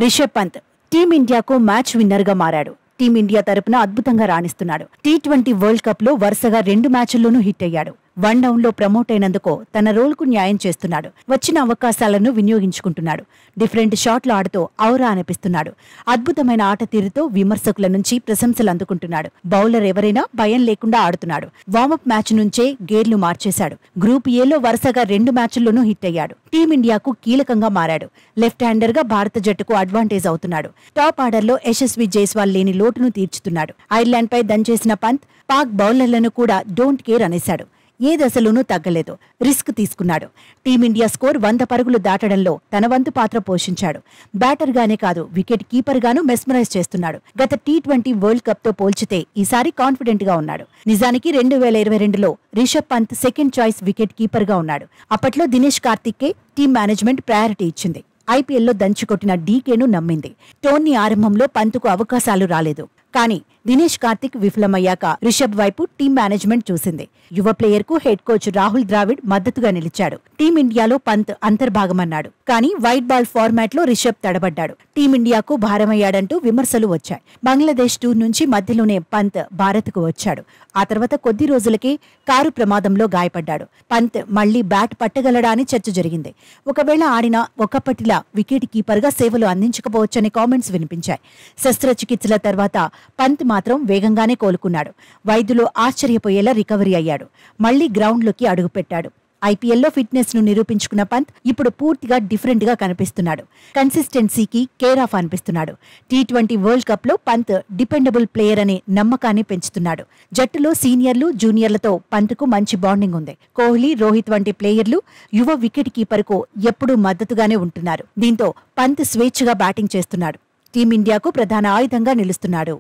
రిషబ్ పంత్ టీమిండియాకు match winner గా మారాడు. టీమిండియా తరపున అద్భుతంగా రాణిస్తున్నాడు. టీ20 వరల్డ్ కప్ లో వరుసగా 2 మ్యాచ్ల్లోనూ హిట్ అయ్యాడు. 1 డౌన్ లో ప్రమోట్ అయినందుకు తన రోల్ కు న్యాయం చేస్తున్నాడు. వచ్చిన అవకాశాలను వినియోగించుకుంటున్నాడు. డిఫరెంట్ షాట్లు ఆడుతూ ఔరా అనిపిస్తున్నాడు. అద్భుతమైన ఆట తీరుతో విమర్శకుల నుంచి ప్రశంసలు అందుకుంటున్నాడు. బౌలర్ ఎవరైనా భయం లేకుండా ఆడుతున్నాడు. వార్మప్ మ్యాచ్ నుంచే గేర్లు మార్చేశాడు. గ్రూప్ ఏలో వరుసగా 2 మ్యాచ్ల్లోనూ హిట్ అయ్యాడు. టీమిండియాకు కీలకంగా మారాడు. లెఫ్ట్ హ్యాండర్ గా భారత జట్టుకు అడ్వాంటేజ్ అవుతున్నాడు. టాప్ ఆర్డర్ లో యశస్వి జైస్వాల్ లేని లోటును తీర్చుతున్నాడు. ఐర్లాండ్ పై దంచేసిన పంత్ పాక్ బౌలర్లను కూడా డోంట్ కేర్ అనేశాడు. ఏ దశలోనూ తగ్గలేదు. రిస్క్ తీసుకున్నాడు. టీమిండియా స్కోర్ 100 పరుగులు దాటడంలో తన వంతు పాత్ర పోషించాడు. బ్యాటర్ గానే కాదు, వికెట్ కీపర్ గాను మెస్మరైజ్ చేస్తున్నాడు. గత టీ20 వరల్డ్ కప్ తో పోల్చితే ఈసారి కాన్ఫిడెంట్ గా ఉన్నాడు. నిజానికి 2022లో Rishabh Pant second choice wicket keeper గా ఉన్నాడు. అప్పట్లో దినేష్ కార్తిక్కే టీం మేనేజ్మెంట్ ప్రయారిటీ ఇచ్చింది. ఐపీఎల్లో దంచుకొట్టిన డీకేను నమ్మింది. టోర్నీ ఆరంభంలో పంత్కు అవకాశాలు రాలేదు. కానీ దినేష్ కార్తిక్ విఫలమయ్యాక రిషబ్ వైపు టీం మేనేజ్మెంట్ చూసింది. యువ ప్లేయర్ కు హెడ్ కోచ్ రాహుల్ ద్రావిడ్ మద్దతుగా నిలిచాడు. టీమిండియాలో పంత్ అంతర్భాగమన్నాడు. కానీ వైట్ బాల్ ఫార్మాట్ లో రిషబ్ తడబడ్డాడు. టీమిండియాకు భారమయ్యాడంటూ విమర్శలు వచ్చాయి. బంగ్లాదేశ్ టూర్ నుంచి మధ్యలోనే పంత్ భారత్ కు వచ్చాడు. ఆ తర్వాత కొద్ది రోజులకే కారు ప్రమాదంలో గాయపడ్డాడు. పంత్ మళ్లీ బ్యాట్ పట్టగలడా అని చర్చ జరిగింది. ఒకవేళ ఆడినా ఒకప్పటిలా వికెట్ కీపర్ గా సేవలు అందించకపోవచ్చనే కామెంట్స్ వినిపించాయి. శస్త్రచికిత్సల తర్వాత పంత్ మాత్రం వేగంగానే కోలుకున్నాడు. వైద్యులు ఆశ్చర్యపోయేలా రికవరీ అయ్యాడు. మళ్లీ గ్రౌండ్లోకి అడుగుపెట్టాడు. ఐపీఎల్లో ఫిట్నెస్ ను నిరూపించుకున్న పంత్ ఇప్పుడు పూర్తిగా డిఫరెంట్ గా కనిపిస్తున్నాడు. కన్సిస్టెన్సీకి కేర్ ఆఫ్ అనిపిస్తున్నాడు. టీ20 వరల్డ్ కప్ లో పంత్ డిపెండబుల్ ప్లేయర్ అనే నమ్మకాన్ని పెంచుతున్నాడు. జట్టులో సీనియర్లు, జూనియర్లతో పంత్కు మంచి బాండింగ్ ఉంది. కోహ్లీ, రోహిత్ వంటి ప్లేయర్లు యువ వికెట్ కీపర్ కు ఎప్పుడూ మద్దతుగానే ఉంటున్నారు. దీంతో పంత్ స్వేచ్ఛగా బ్యాటింగ్ చేస్తున్నాడు. టీమిండియాకు ప్రధాన ఆయుధంగా నిలుస్తున్నాడు.